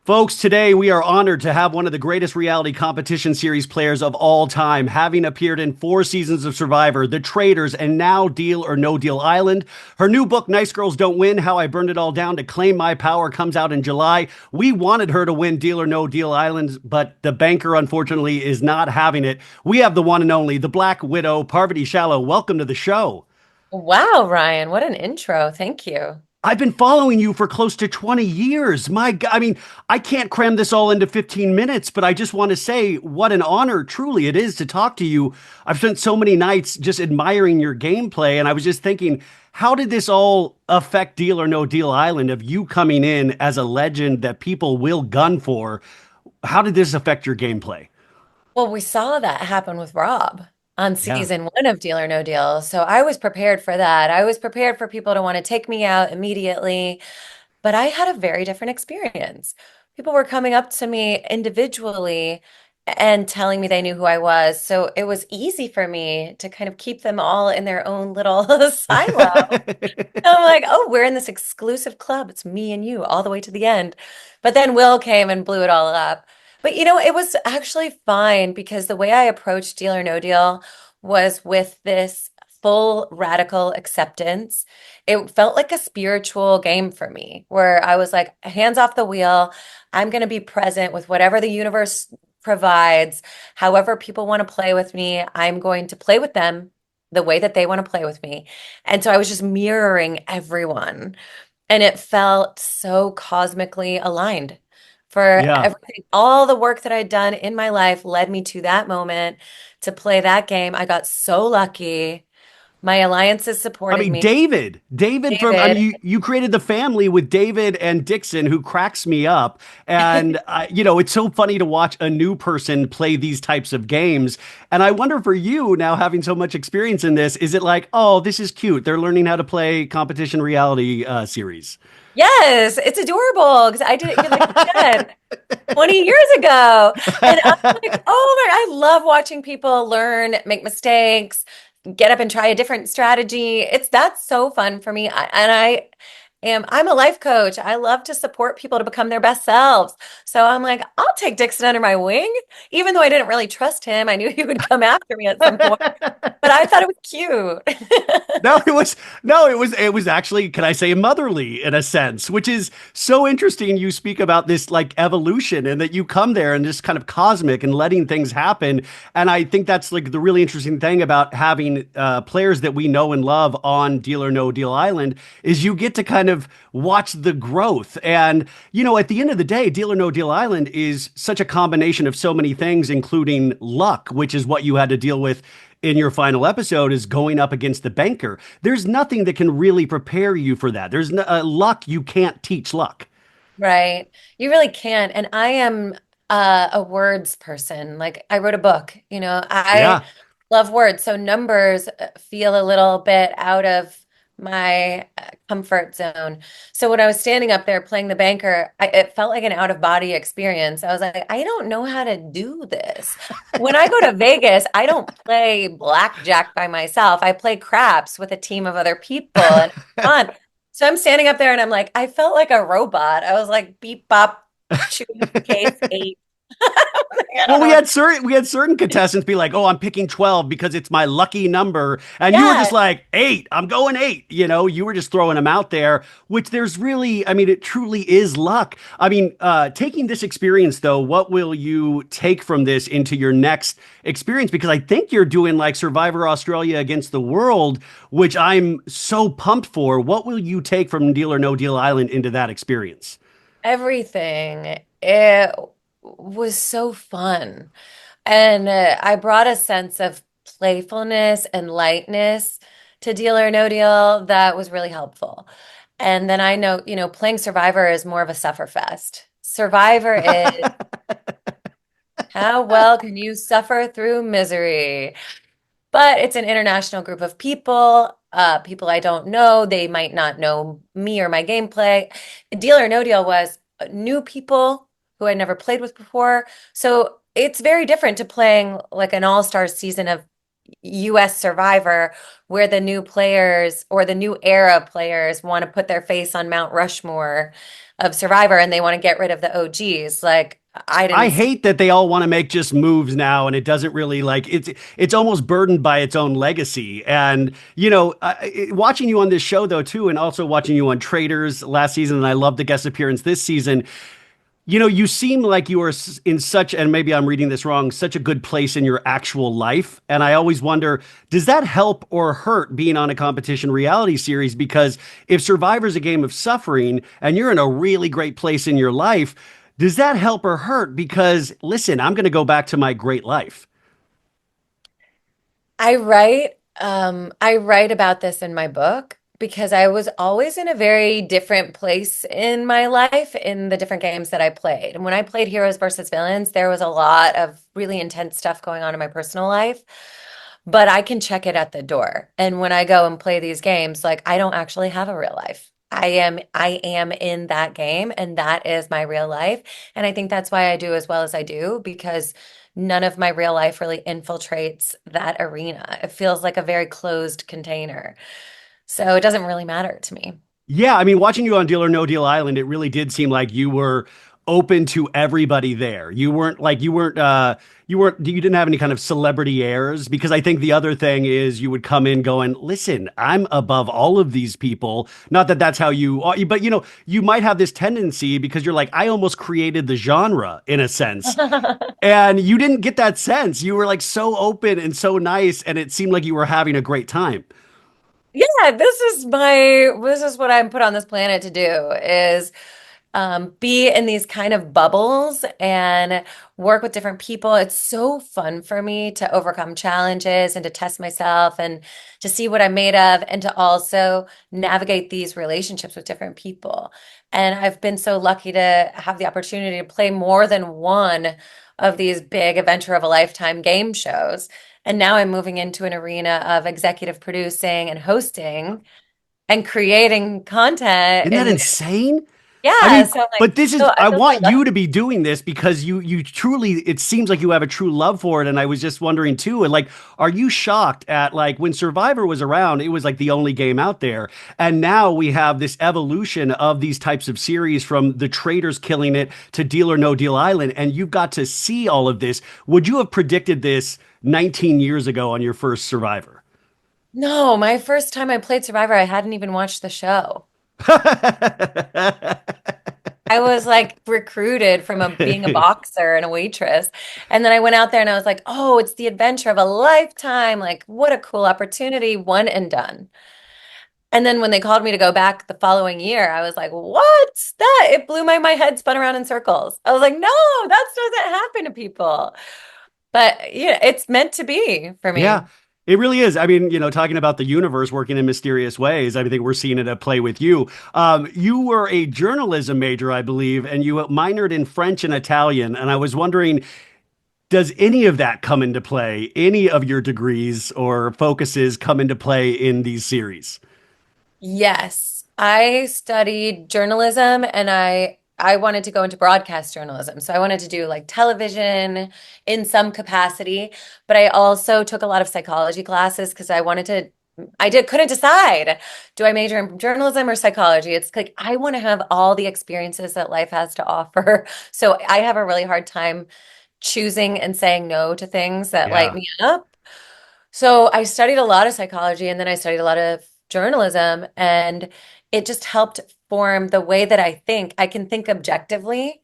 Folks, today we are honored to have one of the greatest reality competition series players of all time, having appeared in 4 seasons of Survivor, The Traitors, and now Deal or No Deal Island. Her new book, Nice Girls Don't Win, How I Burned It All Down to Claim My Power, comes out in July. We wanted her to win Deal or No Deal Island, but the banker, unfortunately, is not having it. We have the one and only, the Black Widow, Parvati Shallow. Welcome to the show. Wow, Ryan, what an intro. Thank you. I've been following you for close to 20 years. My God, I mean, I can't cram this all into 15 minutes, but I just want to say what an honor truly it is to talk to you. I've spent so many nights just admiring your gameplay, and I was just thinking, how did this all affect Deal or No Deal Island of you coming in as a legend that people will gun for? How did this affect your gameplay? Well, we saw that happen with Rob on Yeah. season one of Deal or No Deal. So I was prepared for that. I was prepared for people to want to take me out immediately, but I had a very different experience. People were coming up to me individually and telling me they knew who I was. So it was easy for me to kind of keep them all in their own little silo. I'm like, oh, we're in this exclusive club. It's me and you all the way to the end. But then Will came and blew it all up. But it was actually fine because the way I approached Deal or No Deal was with this full radical acceptance. It felt like a spiritual game for me where I was like, hands off the wheel. I'm going to be present with whatever the universe provides. However, people want to play with me, I'm going to play with them the way that they want to play with me. And so I was just mirroring everyone. And it felt so cosmically aligned for Yeah. everything. All the work that I'd done in my life led me to that moment to play that game. I got so lucky. My alliances I supported mean, me. David from, I mean, David. you created the family with David and Dixon, who cracks me up. And, it's so funny to watch a new person play these types of games. And I wonder for you now, having so much experience in this, is it like, oh, this is cute? They're learning how to play competition reality series. Yes, it's adorable because I did it, like you said, 20 years ago. And I'm like, oh my, I love watching people learn, make mistakes, get up and try a different strategy. That's so fun for me. I'm a life coach. I love to support people to become their best selves. So I'm like, I'll take Dixon under my wing, even though I didn't really trust him. I knew he would come after me at some point, but I thought it was cute. No, it was actually, can I say, motherly in a sense, which is so interesting. You speak about this like evolution and that you come there and just kind of cosmic and letting things happen. And I think that's like the really interesting thing about having players that we know and love on Deal or No Deal Island is you get to kind of watch the growth. And, at the end of the day, Deal or No Deal Island is such a combination of so many things, including luck, which is what you had to deal with in your final episode is going up against the banker. There's nothing that can really prepare you for that. There's no, luck. You can't teach luck. Right. You really can. And I am a words person. Like I wrote a book, I Yeah. love words. So numbers feel a little bit out of my comfort zone. So when I was standing up there playing the banker, it felt like an out of body experience. I was like, I don't know how to do this. When I go to Vegas, I don't play blackjack by myself. I play craps with a team of other people and it's fun. So I'm standing up there and I'm like, I felt like a robot. I was like, beep, bop, choose case eight. I Well, don't know we had certain contestants be like, "Oh, I'm picking 12 because it's my lucky number," and you were just Yeah, like, "8, I'm going 8." You were just throwing them out there, which there's really, I mean, it truly is luck. I mean, taking this experience though, what will you take from this into your next experience? Because I think you're doing like Survivor Australia against the world, which I'm so pumped for. What will you take from Deal or No Deal Island into that experience? everything. It was so fun. And I brought a sense of playfulness and lightness to Deal or No Deal that was really helpful. And then I know, playing Survivor is more of a sufferfest. Survivor is how well can you suffer through misery? But it's an international group of people, people I don't know. They might not know me or my gameplay. Deal or No Deal was new people who I'd never played with before. So it's very different to playing like an all-star season of US Survivor, where the new players or the new era players want to put their face on Mount Rushmore of Survivor and they want to get rid of the OGs. Like, I I didn't see. hate that they all want to make just moves now, and it doesn't really like it's almost burdened by its own legacy. And watching you on this show though too, and also watching you on Traitors last season, and I love the guest appearance this season. You seem like you are in such, and maybe I'm reading this wrong, such a good place in your actual life. And I always wonder, does that help or hurt being on a competition reality series? Because if Survivor's a game of suffering and you're in a really great place in your life, does that help or hurt? Because listen, I'm going to go back to my great life. I write about this in my book because I was always in a very different place in my life in the different games that I played. And when I played Heroes versus Villains, there was a lot of really intense stuff going on in my personal life, but I can check it at the door. And when I go and play these games, like I don't actually have a real life. I am in that game and that is my real life. And I think that's why I do as well as I do because none of my real life really infiltrates that arena. It feels like a very closed container. So it doesn't really matter to me. Yeah, I mean, watching you on Deal or No Deal Island, it really did seem like you were open to everybody there. You didn't have any kind of celebrity airs because I think the other thing is you would come in going, listen, I'm above all of these people. Not that that's how you are, but you might have this tendency because you're like, I almost created the genre in a sense. And you didn't get that sense. You were like so open and so nice, and it seemed like you were having a great time. Yeah, this is what I'm put on this planet to do is be in these kind of bubbles and work with different people. It's so fun for me to overcome challenges and to test myself and to see what I'm made of and to also navigate these relationships with different people. And I've been so lucky to have the opportunity to play more than one of these big adventure of a lifetime game shows. And now I'm moving into an arena of executive producing and hosting and creating content. Isn't that And insane? I yeah, mean, so I'm like, but this is, I I feel so want you lucky. to be doing this because you truly, it seems like you have a true love for it. And I was just wondering too, and like, are you shocked at like when Survivor was around, it was like the only game out there. And now we have this evolution of these types of series from the Traitors killing it to Deal or No Deal Island. And you've got to see all of this. Would you have predicted this 19 years ago on your first Survivor? No, my first time I played Survivor, I hadn't even watched the show. I was like recruited from being a boxer and a waitress. And then I went out there and I was like, oh, it's the adventure of a lifetime. Like, what a cool opportunity. One and done. And then when they called me to go back the following year, I was like, what? It blew my head spun around in circles. I was like, no, that doesn't happen to people. But yeah, it's meant to be for Yeah, me. it really is. I mean, talking about the universe working in mysterious ways, I think we're seeing it at play with you. You were a journalism major, I believe, and you minored in French and Italian. And I was wondering, does any of that come into play? Any of your degrees or focuses come into play in these series? Yes, I studied journalism and I wanted to go into broadcast journalism. So I wanted to do like television in some capacity, but I also took a lot of psychology classes because I couldn't decide. Do I major in journalism or psychology? It's like I want to have all the experiences that life has to offer. So I have a really hard time choosing and saying no to things that light Yeah. me up. So I studied a lot of psychology and then I studied a lot of journalism, and it just helped form the way that I think. I can think objectively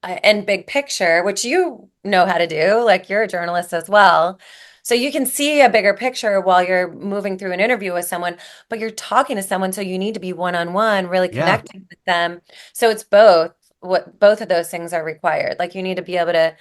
and big picture, which you know how to do, like you're a journalist as well. So you can see a bigger picture while you're moving through an interview with someone, but you're talking to someone, so you need to be one-on-one, really Yeah. connecting with them. So it's both of those things are required. Like you need to be able to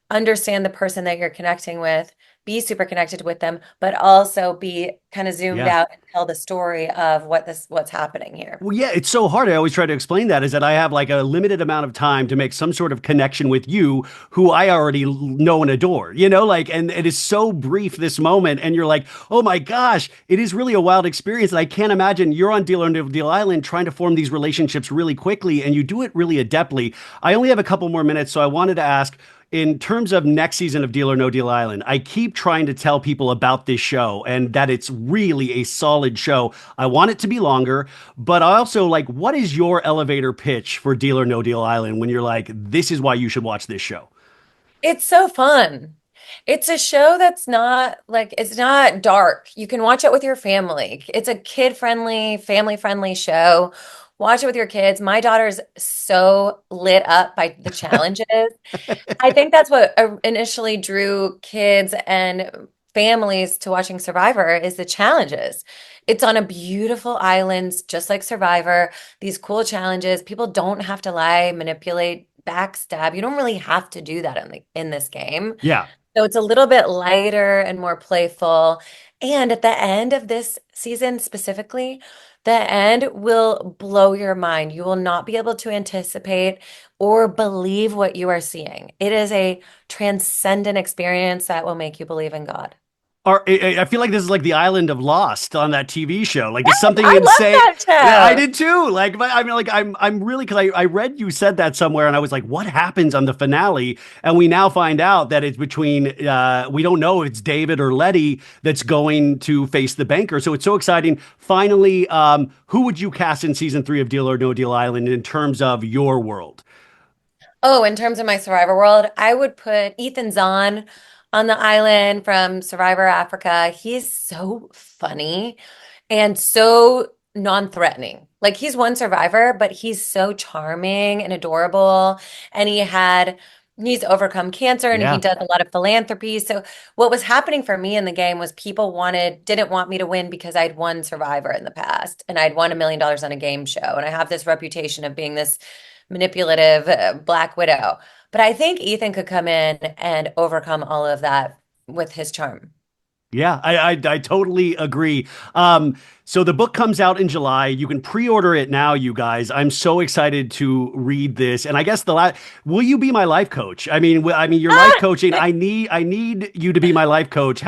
understand the person that you're connecting with, be super connected with them, but also be kind of zoomed Yeah. out and tell the story of what's happening here. Well, yeah, it's so hard. I always try to explain that is that I have like a limited amount of time to make some sort of connection with you who I already know and adore, like, and it is so brief this moment. And you're like, oh my gosh, it is really a wild experience. And I can't imagine you're on Deal or No Deal Island trying to form these relationships really quickly and you do it really adeptly. I only have a couple more minutes. So I wanted to ask, in terms of next season of Deal or No Deal Island, I keep trying to tell people about this show and that it's really a solid show. I want it to be longer, but I also like, what is your elevator pitch for Deal or No Deal Island when you're like, this is why you should watch this show? It's so fun. It's a show that's not like, it's not dark. You can watch it with your family. It's a kid-friendly, family-friendly show. Watch it with your kids. My daughter's so lit up by the challenges. I think that's what initially drew kids and families to watching Survivor is the challenges. It's on a beautiful island, just like Survivor. These cool challenges. People don't have to lie, manipulate, backstab. You don't really have to do that in this game. Yeah. So it's a little bit lighter and more playful. And at the end of this season specifically, the end will blow your mind. You will not be able to anticipate or believe what you are seeing. It is a transcendent experience that will make you believe in God. I feel like this is like the island of Lost on that TV show. Like it's something I love insane. that show. Yeah, I did too. Like, but I mean, like I'm really because I read you said that somewhere, and I was like, what happens on the finale? And we now find out that it's between we don't know if it's David or Letty that's going to face the banker. So it's so exciting. Finally, who would you cast in season 3 of Deal or No Deal Island in terms of your world? Oh, in terms of my Survivor world, I would put Ethan Zahn on the island from Survivor Africa. He's so funny and so non-threatening. Like he's one survivor, but he's so charming and adorable. And he's overcome cancer and he Yeah. does a lot of philanthropy. So what was happening for me in the game was people didn't want me to win because I'd won Survivor in the past and I'd won $1 million on a game show. And I have this reputation of being this manipulative Black Widow. But I think Ethan could come in and overcome all of that with his charm. Yeah, I totally agree. So the book comes out in July. You can pre-order it now, you guys. I'm so excited to read this. And I guess will you be my life coach? I mean, your life coaching. I need you to be my life coach.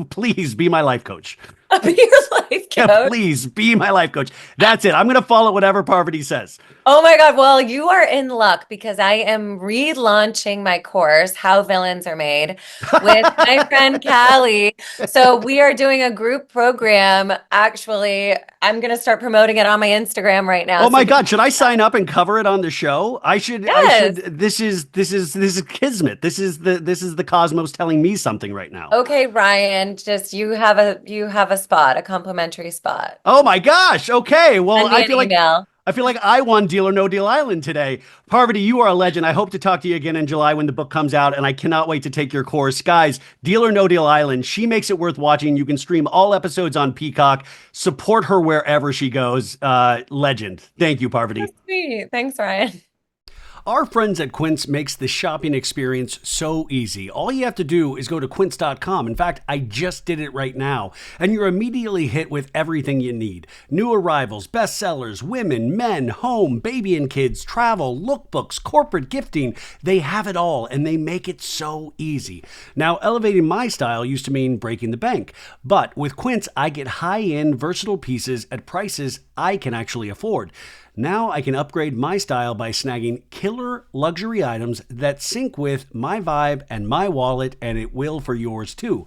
Please be my life coach. I'll be your life Yeah, coach. please be my life coach. That's it. I'm going to follow whatever Parvati says. Oh my God. Well, you are in luck because I am relaunching my course, How Villains Are Made, with my friend Callie. So we are doing a group program. Actually, I'm going to start promoting it on my Instagram right now. Oh my So God, should I sign up and cover it on the show? I should. yes. This is kismet. This is the cosmos telling me something right now. Okay, Ryan, just you have a spot, a complimentary spot. Oh my gosh. Okay. Well, Send me an email. I feel like I won Deal or No Deal Island today. Parvati, you are a legend. I hope to talk to you again in July when the book comes out, and I cannot wait to take your course. Guys, Deal or No Deal Island, she makes it worth watching. You can stream all episodes on Peacock. Support her wherever she goes. Legend. Thank you, Parvati. That's sweet. Thanks, Ryan. Our friends at Quince makes the shopping experience so easy. All you have to do is go to quince.com. In fact, I just did it right now. And you're immediately hit with everything you need. New arrivals, bestsellers, women, men, home, baby and kids, travel, lookbooks, corporate gifting. They have it all and they make it so easy. Now, elevating my style used to mean breaking the bank. But with Quince, I get high-end, versatile pieces at prices I can actually afford. Now I can upgrade my style by snagging killer luxury items that sync with my vibe and my wallet, and it will for yours too.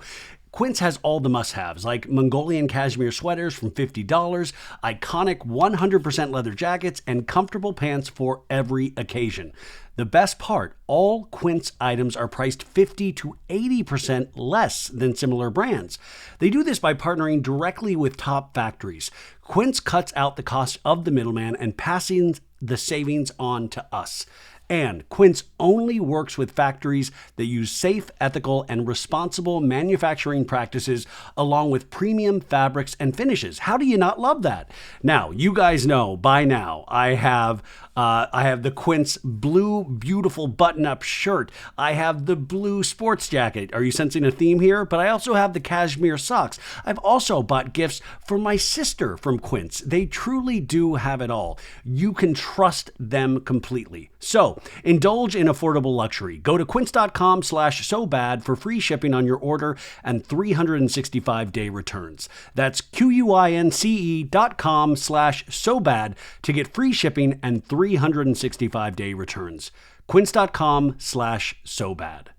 Quince has all the must-haves, like Mongolian cashmere sweaters from $50, iconic 100% leather jackets, and comfortable pants for every occasion. The best part, all Quince items are priced 50 to 80% less than similar brands. They do this by partnering directly with top factories. Quince cuts out the cost of the middleman and passing the savings on to us. And Quince only works with factories that use safe, ethical, and responsible manufacturing practices along with premium fabrics and finishes. How do you not love that? Now, you guys know by now I have the Quince blue beautiful button-up shirt. I have the blue sports jacket. Are you sensing a theme here? But I also have the cashmere socks. I've also bought gifts for my sister from Quince. They truly do have it all. You can trust them completely. So So indulge in affordable luxury. Go to quince.com/so-bad for free shipping on your order and 365-day returns. That's QUINCE.com/so-bad to get free shipping and 365-day returns. Quince.com/so-bad.